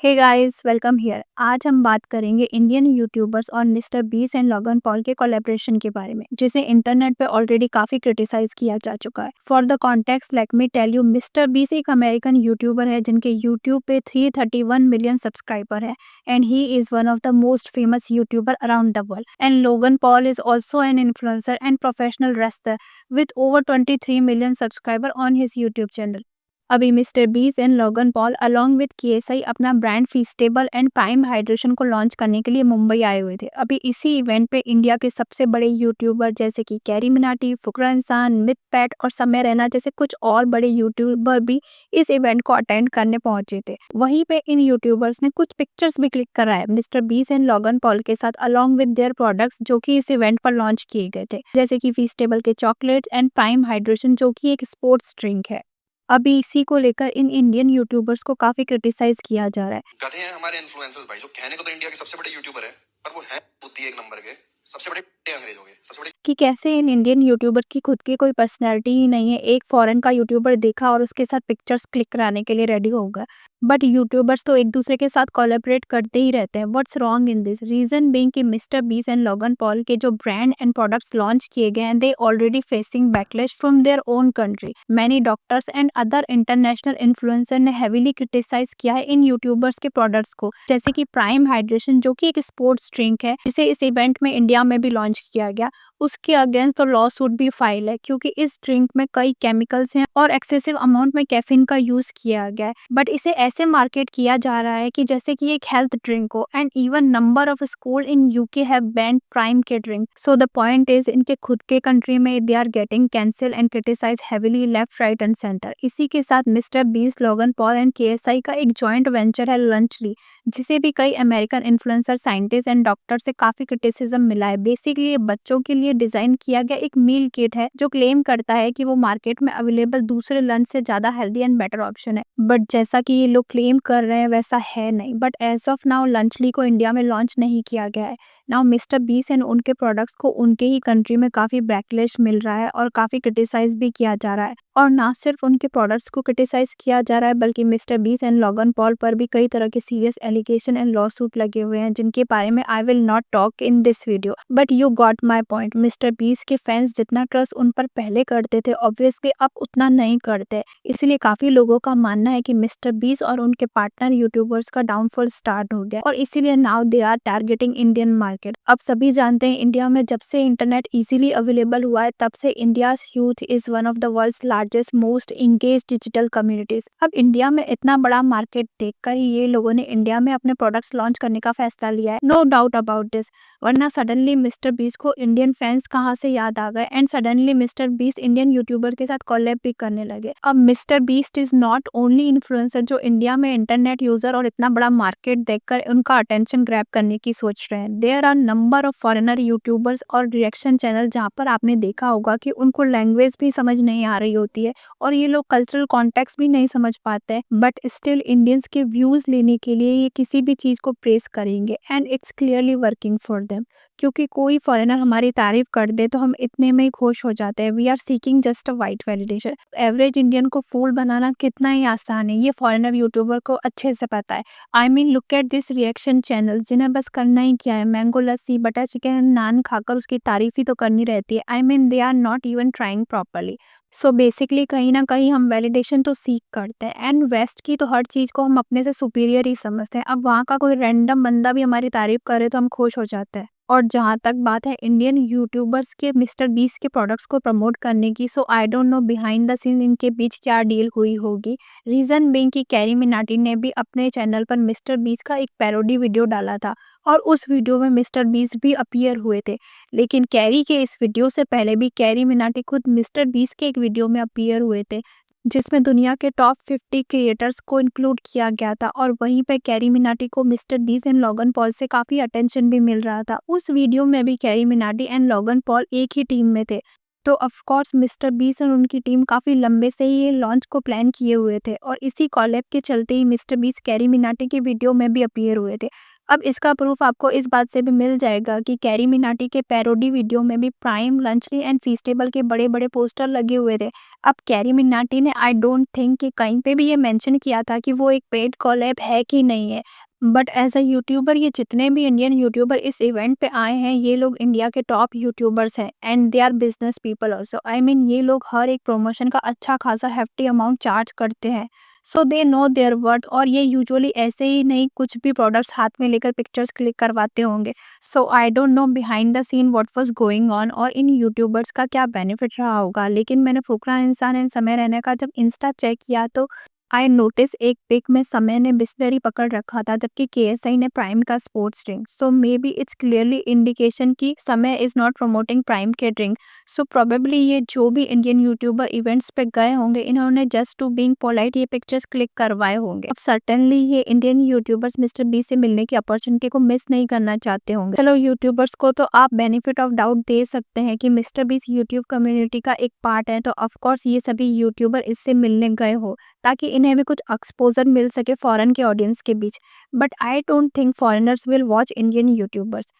Hey guys, welcome here. आज हम बात करेंगे इंडियन यूट्यूबर्स और mister Beast and logon Paul के कोलैबोरेशन के बारे में, जिसे इंटरनेट पे ऑलरेडी काफी क्रिटिसाइज किया जा चुका है। For the context let me tell you, mister Beast एक अमेरिकन यूट्यूबर है जिनके यूट्यूब पे 331 मिलियन सब्सक्राइबर है and he is one of the most famous youtuber around the world. And Logan Paul is also an influencer and professional wrestler with over 23 million subscriber on his YouTube channel। अभी mister Beast and Logan Paul along with KSI अपना brand फीस्टेबल and Prime hydration को launch करने के लिए मुंबई आए हुए थे। अभी इसी इवेंट पे इंडिया के सबसे बड़े यूट्यूबर जैसे कि कैरी मिनाटी, फुकरा इंसान, मिथ पैट और समय रैना जैसे कुछ और बड़े यूट्यूबर भी इस इवेंट को अटेंड करने पहुंचे थे। वहीं पे इन यूट्यूबर्स ने कुछ पिक्चर्स भी क्लिक कराए mister Beast and Logan Paul के साथ अलॉन्ग विद देयर प्रोडक्ट्स जो कि इस इवेंट पर लॉन्च किए गए थे, जैसे कि फीस्टेबल के चॉकलेट्स एंड प्राइम हाइड्रेशन जो कि एक स्पोर्ट्स ड्रिंक है। अभी इसी को लेकर इन इंडियन यूट्यूबर्स को काफी क्रिटिसाइज किया जा रहा है। गधे हैं हमारे इन्फ्लुएंसर्स भाई, जो कहने को तो इंडिया के सबसे बड़े यूट्यूबर है, पर वो है बुद्धि एक नंबर के सबसे बड़े अंग्रेज हो गए, सबसे बड़े। कि कैसे इन इंडियन यूट्यूबर की खुद की कोई पर्सनैलिटी ही नहीं है, एक फॉरेन का यूट्यूबर देखा और उसके साथ पिक्चर्स क्लिक कराने के लिए रेडी हो गया। बट यूट्यूबर्स तो एक दूसरे के साथ कोलैबोरेट करते ही रहते हैं। What's wrong in this? Reason being कि mister Beast and Logan Paul के जो ब्रांड एंड प्रोडक्ट्स लॉन्च किए गए हैं, they already facing backlash from their own country. Many doctors and other international influencer ने हेवीली क्रिटिसाइज किया है इन YouTubers के प्रोडक्ट्स को, जैसे कि प्राइम हाइड्रेशन जो कि एक स्पोर्ट्स ड्रिंक है जिसे इस इवेंट में इंडिया में भी लॉन्च किया गया। उसके अगेंस्ट तो लॉ सूट भी फाइल है क्योंकि इस ड्रिंक में कई केमिकल्स हैं और एक्सेसिव अमाउंट में कैफीन का यूज किया गया है। बट इसे ऐसे मार्केट किया जा रहा है कि जैसे कि एक हेल्थ ड्रिंक हो and even number of school in UK have banned Prime के drink. So the point is इनके खुद के कंट्री में they are getting cancelled and criticise heavily left right and centre. इसी के साथ मिस्टर बीस, लोगन पॉल एंड केएसआई का एक जॉइंट वेंचर है लंचली, जिसे भी कई American influencer, scientist and doctor से काफी क्रिटिसिज्म मिला है। बेसिकली ये बच्चों के लिए डिजाइन किया गया एक मील किट है जो क्लेम करता है कि वो मार्केट में अवेलेबल दूसरे लंच से ज्यादा हेल्दी एंड बेटर ऑप्शन है। बट जैसा कि ये लोग क्लेम कर रहे हैं वैसा है नहीं। बट एज ऑफ नाउ लंचली को इंडिया में लॉन्च नहीं किया गया है। नाउ मिस्टर बीस एंड उनके प्रोडक्ट्स को उनके ही कंट्री में काफी बैकलैश मिल रहा है और काफी क्रिटिसाइज भी किया जा रहा है। और ना सिर्फ उनके प्रोडक्ट्स को क्रिटिसाइज किया जा रहा है बल्कि mister Beast and Logan Paul पर भी कई तरह के serious allegation and lawsuit लगे हुए हैं, जिनके बारे में I will not talk in this video. But you got my point. Mister Beast के फैंस जितना ट्रस्ट उन पर पहले करते थे ऑब्वियसली अब उतना नहीं करते, इसलिए काफी लोगों का मानना है कि मिस्टर बीस और उनके पार्टनर यूट्यूबर्स का डाउनफॉल स्टार्ट हो गया और इसीलिए now they are targeting Indian market. अब सभी जानते हैं इंडिया में जब से इंटरनेट इजीली अवेलेबल हुआ है तब से India's youth is one of the world's largest most engage digital communities. अब इंडिया में इतना बड़ा मार्केट देखकर ही ये लोगों ने इंडिया में अपने प्रोडक्ट्स लॉन्च करने का फैसला लिया है, नो डाउट अबाउट दिस। वरना सडनली मिस्टर बीस को इंडियन फैंस कहाँ से याद आ गए एंड सडनली मिस्टर बीस इंडियन यूट्यूबर के साथ कोलैब भी करने लगे। अब mister beast is not only influencer जो इंडिया में इंटरनेट यूजर और इतना बड़ा मार्केट देखकर उनका अटेंशन ग्रैब करने की सोच रहे हैं। There are number of foreigner youtubers और रिएक्शन चैनल जहाँ पर आपने देखा होगा कि उनको लैंग्वेज भी समझ नहीं आ रही होती है और ये लोग कल्चरल कॉन्टेक्स्ट भी नहीं समझ पाते हैं, बट स्टिल इंडियंस के व्यूज लेने के लिए ये किसी भी चीज को प्रेस करेंगे and it's clearly working for them. क्योंकि कोई फॉरेनर हमारी तारीफ कर दे तो हम इतने में ही खुश हो जाते हैं। We are seeking just a white validation. Average Indian को फूल बनाना कितना ही आसान है ये फॉरेनर यूट्यूबर को अच्छे से पता है। I mean look at this reaction channel जिन्हें बस करना ही क्या है, mango lassi, butter chicken, naan खाकर उसकी तारीफ ही तो करनी रहती है। I mean they are not even trying properly. So basically कहीं ना कहीं हम वैलिडेशन तो सीख करते हैं एंड वेस्ट की तो हर चीज़ को हम अपने से सुपीरियर ही समझते हैं। अब वहाँ का कोई रैंडम बंदा भी हमारी तारीफ करे तो हम खुश हो जाते हैं। और जहाँ तक बात है इंडियन यूट्यूबर्स के मिस्टर बीस के प्रोडक्ट्स को प्रमोट करने की, so I don't know behind the scene इनके बीच क्या डील हुई होगी। रीजन बीइंग कि कैरी मिनाटी ने भी अपने चैनल पर मिस्टर बीस का एक पैरोडी वीडियो डाला था और उस वीडियो में मिस्टर बीस भी अपीयर हुए थे। लेकिन कैरी के इस वीडियो से पहले भी कैरी मिनाटी खुद मिस्टर बीस के एक वीडियो में अपीयर हुए थे जिसमें दुनिया के टॉप 50 क्रिएटर्स को इंक्लूड किया गया था और वहीं पे कैरी मिनाटी को mister Beast and Logan Paul से काफी अटेंशन भी मिल रहा था। उस वीडियो में भी carry Minati and Logan Paul एक ही टीम में थे। तो ऑफ कोर्स मिस्टर बीस्ट और उनकी टीम काफ़ी लंबे से ही ये लॉन्च को प्लान किए हुए थे और इसी कॉलैब के चलते ही मिस्टर बीस्ट कैरी मिनाटी की वीडियो में भी अपीयर हुए थे। अब इसका प्रूफ आपको इस बात से भी मिल जाएगा कि कैरी मिनाटी के पैरोडी वीडियो में भी प्राइम, लंचली एंड फीस्टेबल के बड़े-बड़े पोस्टर लगे हुए थे। अब कैरी मिनाटी ने आई डोंट थिंक कि कहीं पे भी ये मेंशन किया था कि वो एक पेड कॉलैब है कि नहीं है। बट एज़ अ यूट्यूबर ये जितने भी इंडियन यूट्यूबर इस इवेंट पे आए हैं, ये लोग इंडिया के टॉप यूट्यूबर्स हैं and they are business people also. I mean ये लोग हर एक प्रमोशन का अच्छा खासा hefty अमाउंट चार्ज करते हैं। सो दे नो देयर वर्थ और ये यूजुअली ऐसे ही नहीं कुछ भी प्रोडक्ट्स हाथ में लेकर पिक्चर्स क्लिक करवाते होंगे। So I don't know behind the scene what was going on और इन यूट्यूबर्स का क्या बेनिफिट रहा होगा। लेकिन मैंने फुकरा इंसान एंड समय रहने का जब इंस्टा चेक किया तो आई नोटिस एक पिक में समय ने बिस्लरी पकड़ रखा था जबकि केएसआई ने प्राइम का sports drink. So may be it's clearly indication कि समय इज नॉट प्रमोटिंग प्राइम के ड्रिंक। सो प्रोबेबली ये जो भी इंडियन यूट्यूबर इवेंट्स पे गए होंगे इन्होंने जस्ट टू बीइंग पोलाइट ये पिक्चर्स क्लिक करवाए होंगे। अब सर्टेनली ये इंडियन यूट्यूबर्स मिस्टर बी से मिलने की अपॉर्चुनिटी को मिस नहीं करना चाहते होंगे। चलो यूट्यूबर्स को तो आप बेनिफिट ऑफ डाउट दे सकते हैं कि मिस्टर बीस यूट्यूब कम्युनिटी का एक पार्ट है, तो ऑफकोर्स ये सभी यूट्यूबर इससे मिलने गए हो ताकि इन्हें भी कुछ एक्सपोजर मिल सके फॉरेन के ऑडियंस के बीच। But I don't think foreigners will watch Indian YouTubers.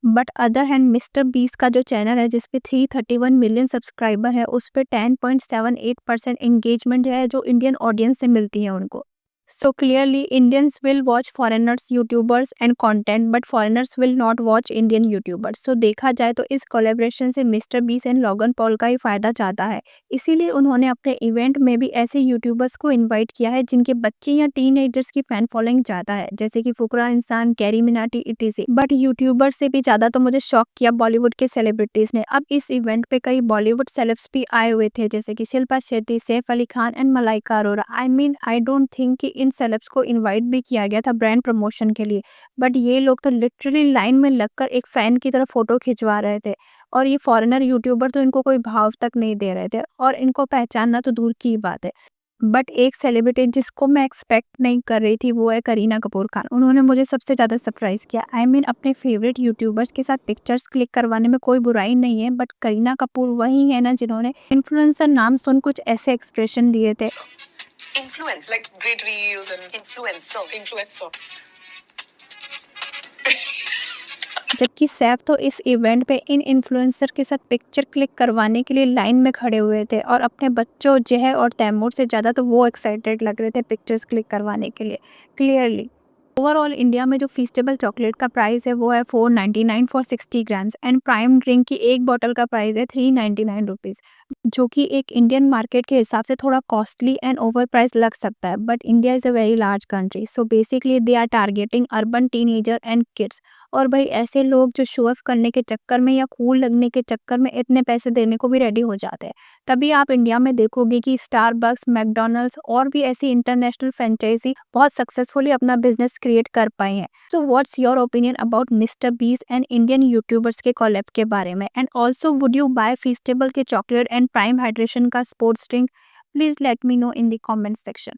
But other hand Mister Beast का जो चैनल है जिस पे 331 मिलियन सब्सक्राइबर है उस पे 10.78% एंगेजमेंट है जो इंडियन ऑडियंस से मिलती है उनको। So clearly Indians will watch foreigners YouTubers and content but foreigners will not watch Indian YouTubers. So देखा जाए तो इस कोलेब्रेशन से mister Beast and logon Paul का ही फायदा चाहता है। इसीलिए उन्होंने अपने इवेंट में भी ऐसे यूट्यूबर्स को इनवाइट किया है जिनके बच्चे या टीनेजर्स की फैन फॉलोइंग ज़्यादा है, जैसे कि फुकरा इंसान, carry Minati etc.. But YouTuber से भी ज़्यादा तो मुझे शॉक किया बॉलीवुड के सेलिब्रिटीज़ ने। अब इस इवेंट पे कई बॉलीवुड सेलेब्स भी आए हुए थे जैसे कि Shilpa Shetty, Saif Ali Khan and Malaika Arora. I mean I don't think कि इन सेलेब्स को इनवाइट भी किया गया था ब्रांड प्रमोशन के लिए, बट ये लोग तो लिटरली लाइन में लगकर एक फैन की तरह फोटो खिंचवा रहे थे और ये फॉरेनर यूट्यूबर तो इनको कोई भाव तक नहीं दे रहे थे और इनको पहचानना तो दूर की बात है। बट एक सेलिब्रिटी जिसको मैं एक्सपेक्ट नहीं कर रही थी वो है करीना कपूर खान। उन्होंने मुझे सबसे ज़्यादा सरप्राइज़ किया। आई मीन अपने फेवरेट यूट्यूबर्स के साथ पिक्चर्स क्लिक करवाने में कोई बुराई नहीं है, बट करीना कपूर वही है ना जिन्होंने इन्फ्लुएंसर नाम सुन कुछ ऐसे एक्सप्रेशन दिए थे। Influence like great reels and influencer. जबकि सैफ तो इस इवेंट पे इन इन्फ्लुएंसर के साथ पिक्चर क्लिक करवाने के लिए लाइन में खड़े हुए थे और अपने बच्चों जहर और तैमूर से ज़्यादा तो वो एक्साइटेड लग रहे थे पिक्चर्स क्लिक करवाने के लिए। क्लियरली ओवरऑल इंडिया में जो फीस्टेबल चॉकलेट का प्राइस है वो है 499 for 60 grams and prime drink की एक बॉटल का प्राइस है 399 रुपीज़, जो कि एक इंडियन मार्केट के हिसाब से थोड़ा कॉस्टली एंड ओवर प्राइस लग सकता है। But India is a very large country, so basically they are targeting urban teenager and kids. और भाई ऐसे लोग जो शो ऑफ करने के चक्कर में या कूल लगने के चक्कर में इतने पैसे देने को भी रेडी हो जाते हैं। तभी आप इंडिया में देखोगे कि स्टारबक्स, मैकडॉनल्ड्स और भी ऐसी इंटरनेशनल फ्रेंचाइजी बहुत सक्सेसफुली अपना बिजनेस क्रिएट कर पाए हैं। So what's your opinion about Mister Beast and Indian YouTubers के कॉलैब के बारे में? And also would you buy Feastables के चॉकलेट एंड प्राइम हाइड्रेशन का sports drink? Please let me know in the comment section.